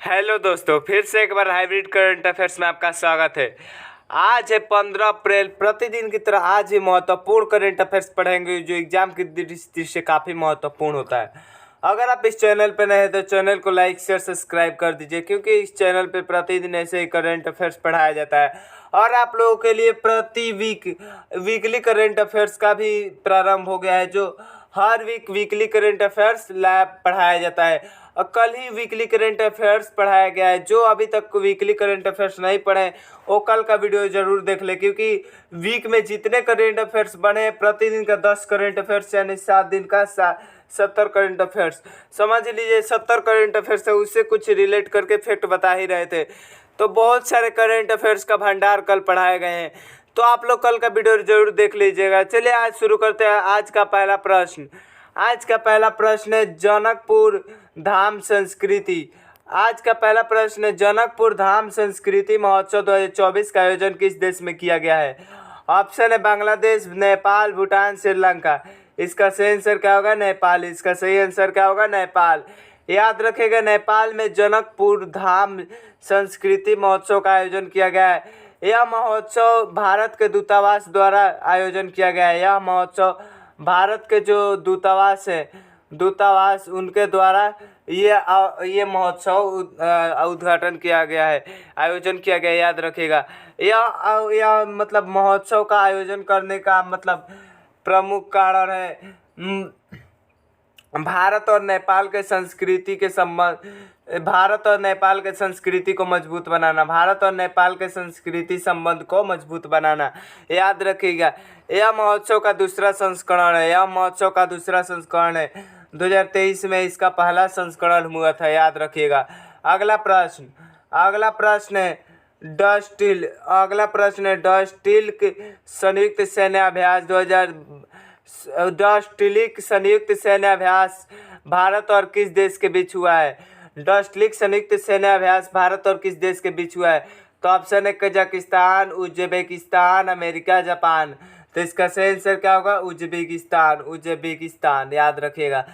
Hello दोस्तों, फिर से एक बार हाइब्रिड करंट अफेयर्स में आपका स्वागत है। आज है 15 अप्रैल। प्रतिदिन की तरह आज भी महत्वपूर्ण करंट अफेयर्स पढ़ेंगे जो एग्जाम की दृष्टि से काफ़ी महत्वपूर्ण होता है। अगर आप इस चैनल पर नए हैं तो चैनल को लाइक शेयर सब्सक्राइब कर दीजिए, क्योंकि इस चैनल पे प्रतिदिन ऐसे ही करंट अफेयर्स पढ़ाया जाता है और आप लोगों के लिए प्रति वीकली करंट अफेयर्स का भी प्रारंभ हो गया है, जो हर वीकली करंट अफेयर्स लैब पढ़ाया जाता है। और कल ही वीकली करंट अफेयर्स पढ़ाया गया है। जो अभी तक वीकली करंट अफेयर्स नहीं पढ़े वो कल का वीडियो जरूर देख ले, क्योंकि वीक में जितने करंट अफेयर्स बने प्रतिदिन का 10 करंट अफेयर्स यानी 7 दिन का 70 करंट अफेयर्स समझ लीजिए। 70 करंट अफेयर्स है, उससे कुछ रिलेट करके फैक्ट बता ही रहे थे। तो बहुत सारे करंट अफेयर्स का भंडार कल पढ़ाए गए हैं, तो आप लोग कल का वीडियो जरूर देख लीजिएगा। चलिए आज शुरू करते हैं। आज का पहला प्रश्न है जनकपुर धाम संस्कृति। आज का पहला प्रश्न है जनकपुर धाम संस्कृति महोत्सव 2024 का आयोजन किस देश में किया गया है? ऑप्शन है बांग्लादेश, नेपाल, भूटान, श्रीलंका। इसका सही आंसर क्या होगा? नेपाल। इसका सही आंसर क्या होगा? नेपाल। याद रखेगा, नेपाल में जनकपुर धाम संस्कृति महोत्सव का आयोजन किया गया है। यह महोत्सव भारत के दूतावास द्वारा आयोजन किया गया है। यह महोत्सव भारत के जो दूतावास उनके द्वारा ये महोत्सव उद्घाटन किया गया है, आयोजन किया गया है। याद रखिएगा, यह मतलब महोत्सव का आयोजन करने का मतलब प्रमुख कारण है भारत और नेपाल के संस्कृति के संबंध भारत और नेपाल के संस्कृति को मजबूत बनाना। भारत और नेपाल के संस्कृति संबंध को मजबूत बनाना। याद रखिएगा, यह महोत्सव का दूसरा संस्करण है। 2023 में इसका पहला संस्करण हुआ था। याद रखिएगा। अगला प्रश्न है डस्टिल। संयुक्त सैन्य अभ्यास डस्टिलिक संयुक्त सैन्य अभ्यास भारत और किस देश के बीच हुआ है? डस्टिलिक संयुक्त सैन्य अभ्यास भारत और किस देश के बीच हुआ है? तो ऑप्शन है कजाकिस्तान, उज्बेकिस्तान, अमेरिका, जापान। तो इसका सही आंसर क्या होगा? उज्बेकिस्तान। याद रखिएगा,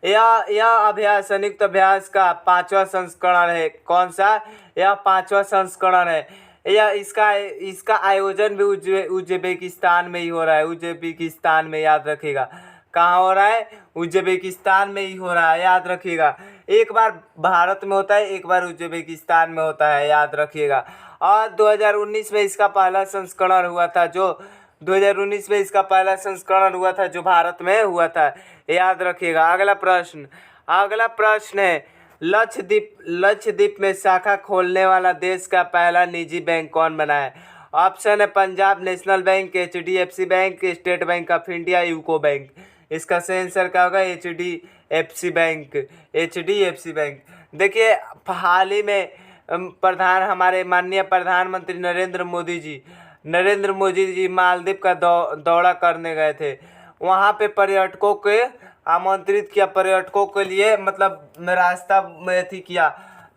यह अभ्यास संयुक्त अभ्यास का 5वां संस्करण है। कौन सा? यह 5वां संस्करण है। यह इसका आयोजन भी उज्बेकिस्तान में ही हो रहा है। उज्बेकिस्तान में। याद रखिएगा, कहाँ हो रहा है? उज्बेकिस्तान में ही हो रहा है। याद रखिएगा, एक बार भारत में होता है, एक बार उज्बेकिस्तान में होता है। याद रखिएगा। और 2019 में इसका पहला संस्करण हुआ था, जो भारत में हुआ था। याद रखिएगा। अगला प्रश्न है लक्षद्वीप में शाखा खोलने वाला देश का पहला निजी बैंक कौन बना है? ऑप्शन है Punjab national bank, HDFC bank, state bank of India, UCO bank. इसका सही आंसर क्या होगा? HDFC bank. देखिए, हाल ही में हमारे माननीय प्रधानमंत्री नरेंद्र मोदी जी मालदीव का दौरा करने गए थे। वहाँ पे पर्यटकों के आमंत्रित किया, पर्यटकों के लिए मतलब रास्ता में थी किया,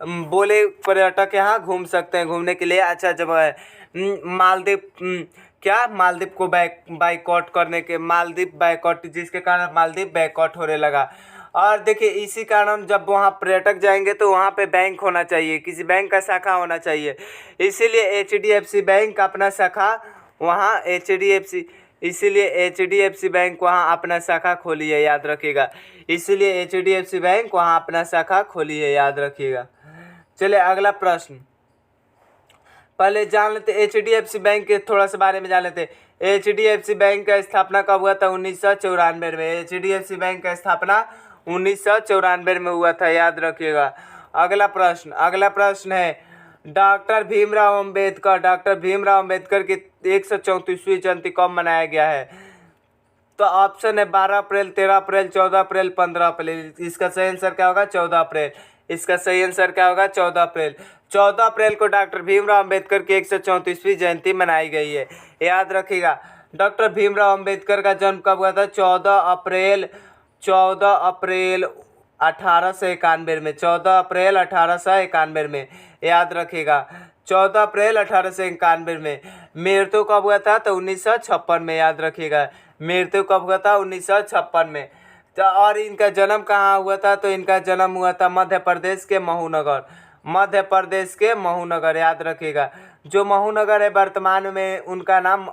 बोले पर्यटक यहाँ घूम सकते हैं, घूमने के लिए अच्छा जगह है। मालदीव को बाइकआउट, जिसके कारण मालदीव बाइकआउट होने लगा। और देखिए, इसी कारण जब वहाँ पर्यटक जाएंगे तो वहाँ पे बैंक होना चाहिए, किसी बैंक का शाखा होना चाहिए। इसीलिए HDFC बैंक अपना शाखा वहाँ HDFC बैंक वहाँ अपना शाखा खोली है। याद रखिएगा, इसीलिए HDFC बैंक वहाँ अपना शाखा खोली है। याद रखिएगा। चलिए अगला प्रश्न, पहले जान लेते HDFC बैंक के थोड़ा सा बारे में जान लेते। HDFC बैंक का स्थापना कब हुआ था? 1994 में। HDFC बैंक का स्थापना 1994 में हुआ था। याद रखिएगा। अगला प्रश्न है डॉक्टर भीमराव अंबेडकर की 134वीं जयंती कब मनाया गया है? तो ऑप्शन है 12 अप्रैल, 13 अप्रैल, 14 अप्रैल, 15 अप्रैल। इसका सही आंसर क्या होगा? 14 अप्रैल। इसका सही आंसर क्या होगा? 14 अप्रैल। 14 अप्रैल को डॉक्टर भीमराव अंबेडकर की 134वीं जयंती मनाई गई है। याद रखिएगा, डॉक्टर भीमराव अंबेडकर का जन्म कब हुआ था? 14 अप्रैल 1891 में। 14 अप्रैल 1891 में। याद रखिएगा, 14 अप्रैल 1891 में। मृत्यु कब हुआ था? तो 1956 में। याद रखिएगा, मृत्यु कब हुआ था? 1956 में। तो और इनका जन्म कहाँ हुआ था? तो इनका जन्म हुआ था मध्य प्रदेश के महू नगर। मध्य प्रदेश के महू नगर, याद रखिएगा। जो महू नगर है वर्तमान में उनका नाम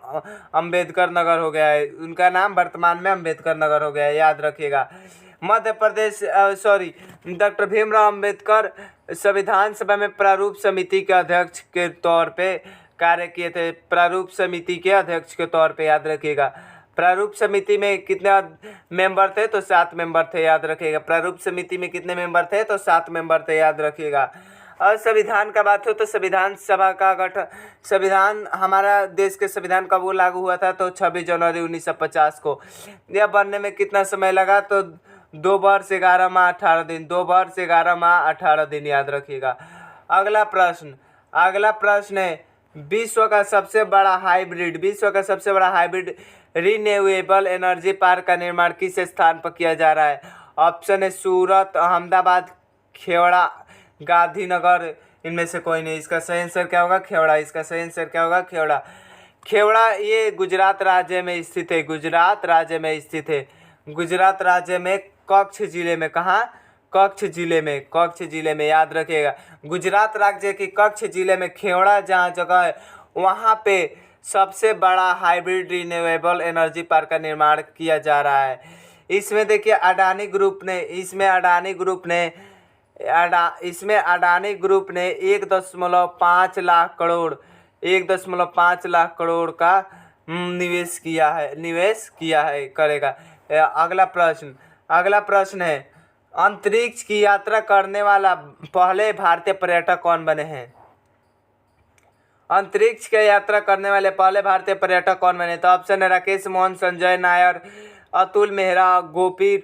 अंबेडकर नगर हो गया है, उनका नाम वर्तमान में अंबेडकर नगर हो गया है, याद रखिएगा। मध्य प्रदेश डॉक्टर भीमराव अंबेडकर संविधान सभा में प्रारूप समिति के अध्यक्ष के तौर पे कार्य किए थे, प्रारूप समिति के अध्यक्ष के तौर पे, याद रखिएगा। प्रारूप समिति में कितने मेंबर थे? तो 7 मेंबर थे, याद रखिएगा। प्रारूप समिति में कितने मेंबर थे? तो 7 मेंबर थे, याद रखिएगा। और संविधान का बात हो तो संविधान सभा का गठन, संविधान हमारा देश के संविधान कब वो लागू हुआ था? तो 26 जनवरी 1950 को। यह बनने में कितना समय लगा? तो 2 वर्ष 11 माह 18 दिन, 2 वर्ष 11 माह 18 दिन, याद रखिएगा। अगला प्रश्न है विश्व का सबसे बड़ा हाइब्रिड रिन्यूएबल एनर्जी पार्क का निर्माण किस स्थान पर किया जा रहा है? ऑप्शन है सूरत, अहमदाबाद, खेवड़ा, गांधीनगर, इनमें से कोई नहीं। इसका सही आंसर क्या होगा? खेवड़ा। इसका सही आंसर क्या होगा? खेवड़ा। खेवड़ा ये गुजरात राज्य में स्थित है, गुजरात राज्य में कच्छ जिले में। कहाँ? कच्छ जिले में, याद रखिएगा। गुजरात राज्य के कच्छ जिले में खेवड़ा जहाँ जगह है वहाँ पे सबसे बड़ा हाइब्रिड रिन्यूएबल एनर्जी पार्क का निर्माण किया जा रहा है। इसमें देखिए अडानी ग्रुप ने 1.5 लाख करोड़ का निवेश किया है करेगा। अगला प्रश्न है अंतरिक्ष की यात्रा करने वाला पहले भारतीय पर्यटक कौन बने हैं? अंतरिक्ष की यात्रा करने वाले पहले भारतीय पर्यटक कौन बने? तो ऑप्शन है राकेश मोहन, संजय नायर, अतुल मेहरा, गोपी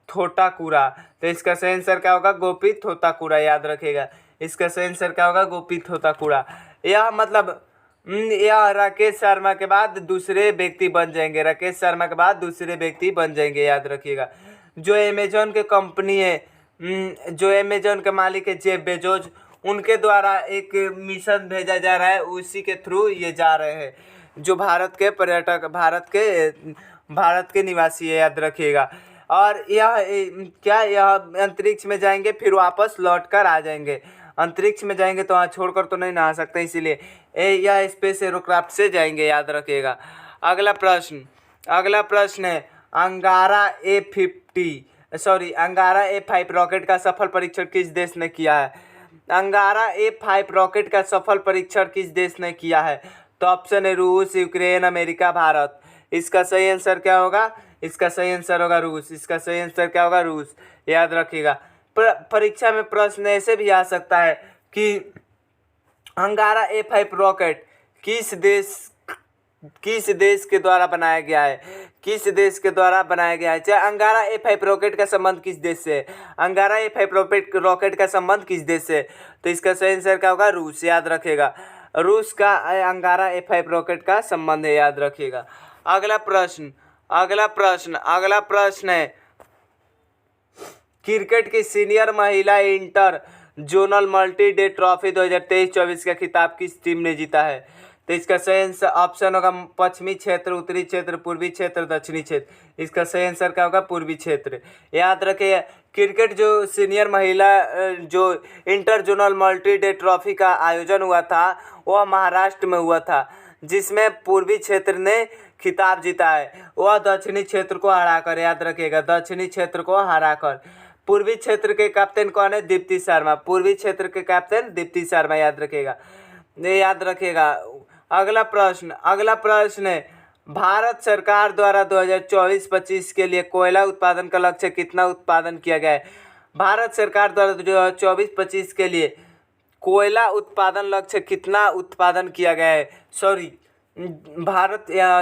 थोटाकुरा। तो इसका सही आंसर क्या होगा? गोपी थोटाकुरा, याद रखिएगा। इसका सही आंसर क्या होगा? गोपी थोटाकुरा। यह राकेश शर्मा के बाद दूसरे व्यक्ति बन जाएंगे, याद रखिएगा। जो अमेजॉन के मालिक है जेफ बेजोस, उनके द्वारा एक मिशन भेजा जा रहा है, उसी के थ्रू ये जा रहे हैं। जो भारत के पर्यटक, भारत के निवासी है, याद रखिएगा। और यह अंतरिक्ष में जाएंगे फिर वापस लौट कर आ जाएंगे। अंतरिक्ष में जाएंगे तो वहाँ छोड़कर तो नहीं ना आ सकते, इसीलिए यह स्पेस एरोक्राफ्ट से जाएंगे, याद रखिएगा। अगला प्रश्न है अंगारा A5 रॉकेट का सफल परीक्षण किस देश ने किया है? अंगारा A5 रॉकेट का सफल परीक्षण किस देश ने किया है? तो ऑप्शन है रूस, यूक्रेन, अमेरिका, भारत। इसका सही आंसर क्या होगा? इसका सही आंसर होगा रूस। इसका सही आंसर क्या होगा? रूस, याद रखिएगा। परीक्षा में प्रश्न ऐसे भी आ सकता है कि अंगारा A5 रॉकेट किस देश के द्वारा बनाया गया है? चाहे अंगारा A5 रॉकेट का संबंध किस देश से है? अंगारा A5 रॉकेट का संबंध किस देश से? तो इसका सही आंसर क्या होगा? रूस, याद रखिएगा। रूस का अंगारा A5 रॉकेट का संबंध है, याद रखिएगा। अगला प्रश्न है क्रिकेट की सीनियर महिला inter zonal multi day trophy 2023-24 का खिताब किस टीम ने जीता है? तो इसका सही आंसर ऑप्शन होगा पश्चिमी क्षेत्र, उत्तरी क्षेत्र, पूर्वी क्षेत्र, दक्षिणी क्षेत्र। इसका सही आंसर क्या होगा? पूर्वी क्षेत्र, याद रखिए। क्रिकेट जो सीनियर महिला जो inter zonal multi day trophy का आयोजन हुआ था वह महाराष्ट्र में हुआ था, जिसमें पूर्वी क्षेत्र ने खिताब जीता है। वह दक्षिणी क्षेत्र को हराकर, याद रखिएगा, दक्षिणी क्षेत्र को हराकर। पूर्वी क्षेत्र के कैप्टन कौन है? दीप्ति शर्मा। पूर्वी क्षेत्र के कैप्टन दीप्ति शर्मा, याद रखिएगा। अगला प्रश्न है भारत सरकार द्वारा 2024-25 के लिए कोयला उत्पादन का लक्ष्य कितना उत्पादन किया गया है? भारत सरकार द्वारा 2024-25 के लिए कोयला उत्पादन लक्ष्य कितना उत्पादन किया गया है?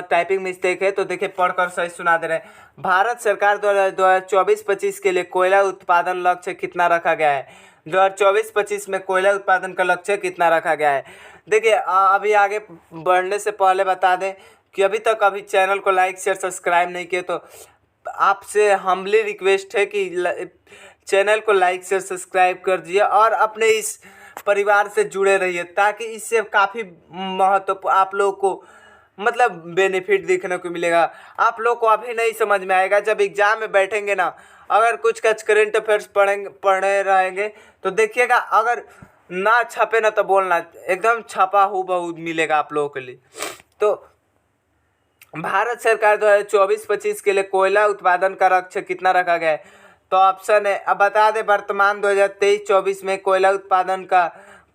टाइपिंग मिस्टेक है, तो देखिए पढ़कर सही सुना दे रहे हैं। भारत सरकार द्वारा 2024-25 के लिए कोयला उत्पादन लक्ष्य कितना रखा गया है? 2024-25 में कोयला उत्पादन का लक्ष्य कितना रखा गया है? देखिए अभी आगे बढ़ने से पहले बता दें कि अभी चैनल को लाइक शेयर सब्सक्राइब नहीं किए तो आपसे हम्बली रिक्वेस्ट है कि चैनल को लाइक शेयर सब्सक्राइब कर दीजिए और अपने इस परिवार से जुड़े रहिए, ताकि इससे काफ़ी महत्व आप लोग को बेनिफिट देखने को मिलेगा। आप लोग को अभी नहीं समझ में आएगा, जब एग्ज़ाम में बैठेंगे ना, अगर कुछ करंट अफेयर्स पढ़े रहेंगे तो देखिएगा, अगर ना छपे ना तो बोलना, एकदम छपा हूबहू मिलेगा आप लोगों के लिए। तो भारत सरकार 2024-25 के लिए कोयला उत्पादन का लक्ष्य कितना रखा गया है? तो ऑप्शन है, अब बता दें, वर्तमान 2023-24 में कोयला उत्पादन का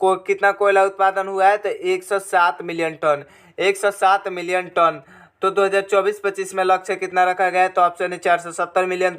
कितना कोयला उत्पादन हुआ है? तो 107 मिलियन टन, 107 मिलियन टन। तो 2024-25 में लक्ष्य कितना रखा गया है? तो ऑप्शन है 470 million,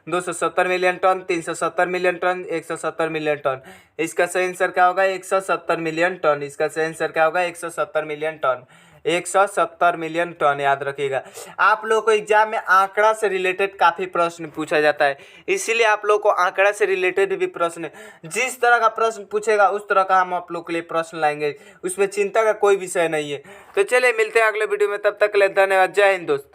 270 million ton, 370 million ton, 170 million ton. इसका सही आंसर क्या होगा? 170 मिलियन टन। इसका सही आंसर क्या होगा? 170 मिलियन टन। 170 मिलियन टन, याद रखिएगा। आप लोगों को एग्जाम में आंकड़ा से रिलेटेड काफ़ी प्रश्न पूछा जाता है, इसीलिए आप लोगों को आंकड़ा से रिलेटेड भी प्रश्न, जिस तरह का प्रश्न पूछेगा उस तरह का हम आप लोग के लिए प्रश्न लाएंगे, उसमें चिंता का कोई विषय नहीं है। तो चलिए मिलते हैं अगले वीडियो में, तब तक के लिए धन्यवाद। जय हिंद दोस्त।